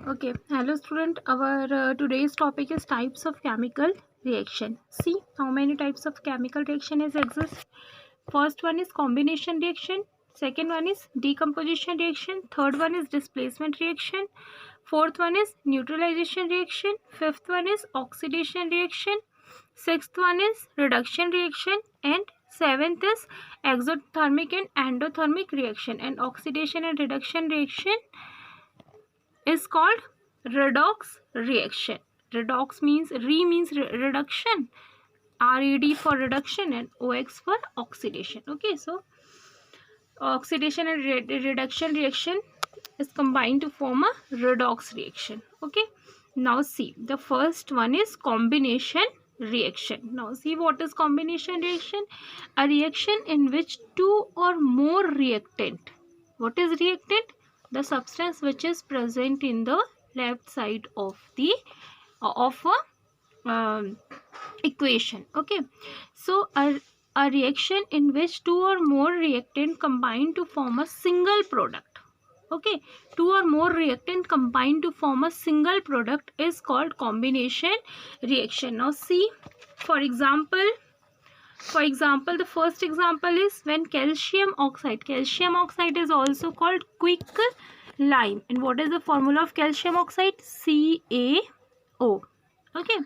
Okay, hello student. Our today's topic is types of chemical reaction. See how many types of chemical reaction exist. First one is combination reaction. Second one is decomposition reaction. Third one is displacement reaction. Fourth one is neutralization reaction. Fifth one is oxidation reaction. Sixth one is reduction reaction. And seventh is exothermic and endothermic reaction. And oxidation and reduction reaction is called redox reaction. Redox means reduction, red for reduction and ox for oxidation. Okay, so oxidation and reduction reaction is combined to form a redox reaction. Okay, now see, the first one is combination reaction. Now see, what is combination reaction? A reaction in which two or more reactant. What is reactant? The substance which is present in the left side of the equation. Okay, so a reaction in which two or more reactant combine to form a single product. Okay, two or more reactant combine to form a single product is called combination reaction. Now see, for example, the first example is when calcium oxide is also called quick lime. And what is the formula of calcium oxide? CaO. Okay,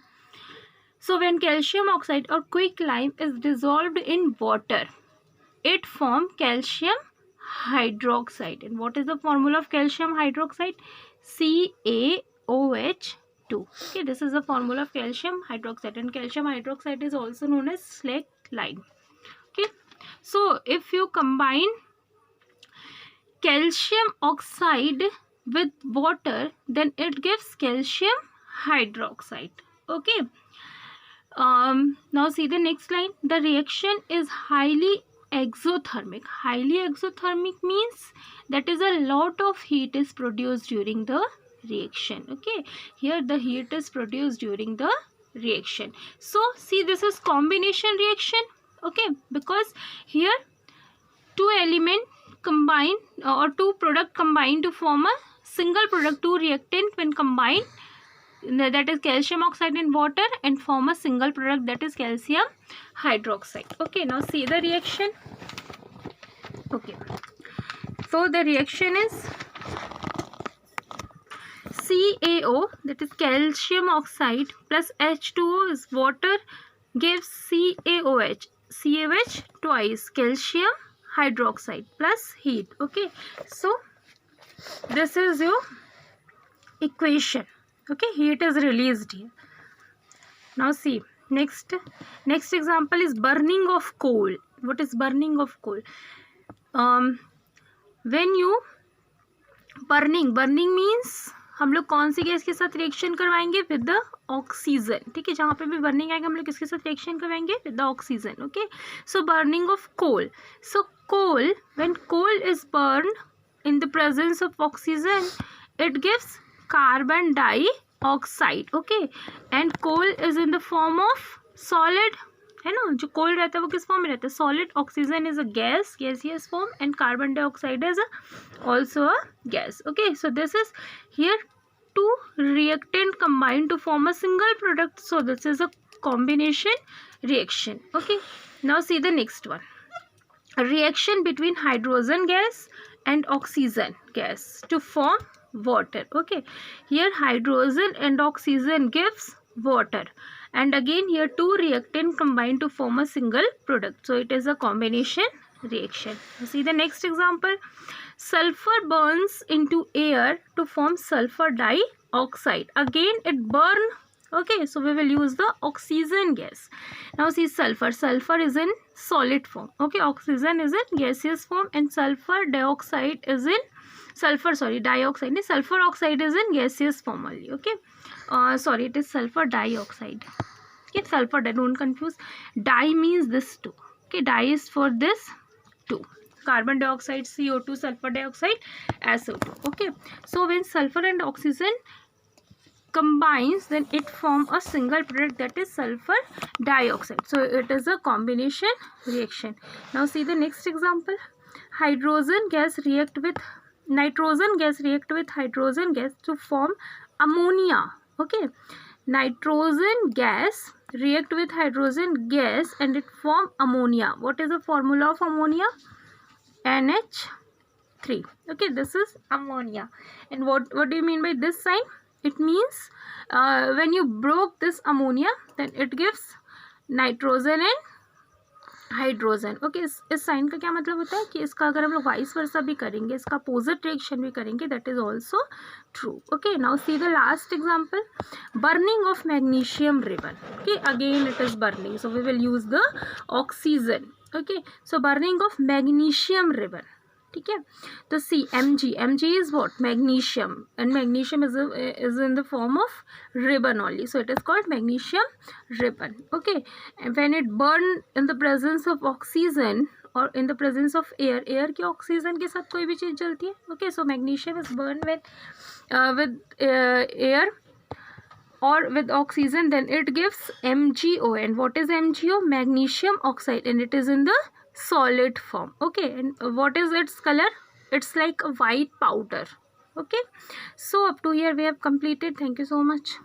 so when calcium oxide or quick lime is dissolved in water, it forms calcium hydroxide. And what is the formula of calcium hydroxide? CaOH2. Okay, this is the formula of calcium hydroxide, and calcium hydroxide is also known as slaked lime. Okay, so if you combine calcium oxide with water, then it gives calcium hydroxide. Okay, now see the next line. The reaction is highly exothermic. Highly exothermic means that is a lot of heat is produced during the reaction. Okay, here the heat is produced during the reaction. So see, this is combination reaction. Okay, because here two element combine or two product combine to form a single product. Two reactant when combined, that is calcium oxide and water, and form a single product, that is calcium hydroxide. Okay, now see the reaction. Okay, so the reaction is CaO, that is calcium oxide, plus H2O is water, gives CaOH. CaOH twice, calcium hydroxide plus heat. Okay, so this is your equation. Okay, heat is released here. Now see, next example is burning of coal. What is burning of coal? When you burning means हम लोग कौन सी gas के साथ reaction करवाएंगे? With the oxygen. ठीक है, जहाँ पे भी बर्निंग आएगा हम लोग किसके साथ रिएक्शन करवाएंगे? With the oxygen. Okay, so burning of coal. So coal, when coal is burn in the presence of oxygen, it gives carbon dioxide. Okay, and coal is in the form of solid, है ना? जो कोल रहता है वो किस form में रहता है? Solid. Oxygen is a gas, gaseous form, and carbon dioxide is also a gas. Okay, so this is here two reactant combined to form a single product. So this is a combination reaction. Okay, now see the next one. A reaction between hydrogen gas and oxygen gas to form water. Okay, here hydrogen and oxygen gives water, and again here two reactant combine to form a single product. So it is a combination reaction. See the next example. Sulfur burns into air to form sulfur dioxide. Again it burn. Okay, so we will use the oxygen gas. Now see, sulfur is in solid form. Okay, oxygen is in gaseous form, and sulfur dioxide is in sulfur oxide is in gaseous form only. Okay, sorry, it is sulfur dioxide. Okay, sulfur, don't confuse. Di means this two. Okay, di is for this two. Carbon dioxide CO2, sulfur dioxide SO2. Okay, so when sulfur and oxygen combines, then it form a single product, that is sulfur dioxide. So it is a combination reaction. Now see the next example. Hydrogen gas react with nitrogen gas react with hydrogen gas to form ammonia. Okay, nitrogen gas react with hydrogen gas and it form ammonia. What is the formula of ammonia? NH3. Okay, this is ammonia. And what do you mean by this sign? It means when you broke this ammonia, then it gives nitrogen and hydrogen. Okay, इस sign का क्या मतलब होता है कि इसका अगर हम लोग वाइस वर्सा भी करेंगे, इसका अपोजिट रिएक्शन भी करेंगे, that is also true. Okay, now see the last example, burning of magnesium ribbon. Okay, again it is burning, so we will use the oxygen. Okay, so burning of magnesium ribbon. ठीक है, तो see Mg is what? Magnesium, and magnesium is in the form of ribbon only, so it is called magnesium ribbon. Okay, and when it burn in the presence of oxygen or in the presence of air की oxygen के साथ कोई भी चीज़ जलती है. Okay, so magnesium is burned with air or with oxygen, then it gives MgO. And what is MgO? Magnesium oxide, and it is in the solid form. Okay, and what is its color? It's like a white powder. Okay, so up to here we have completed. Thank you so much.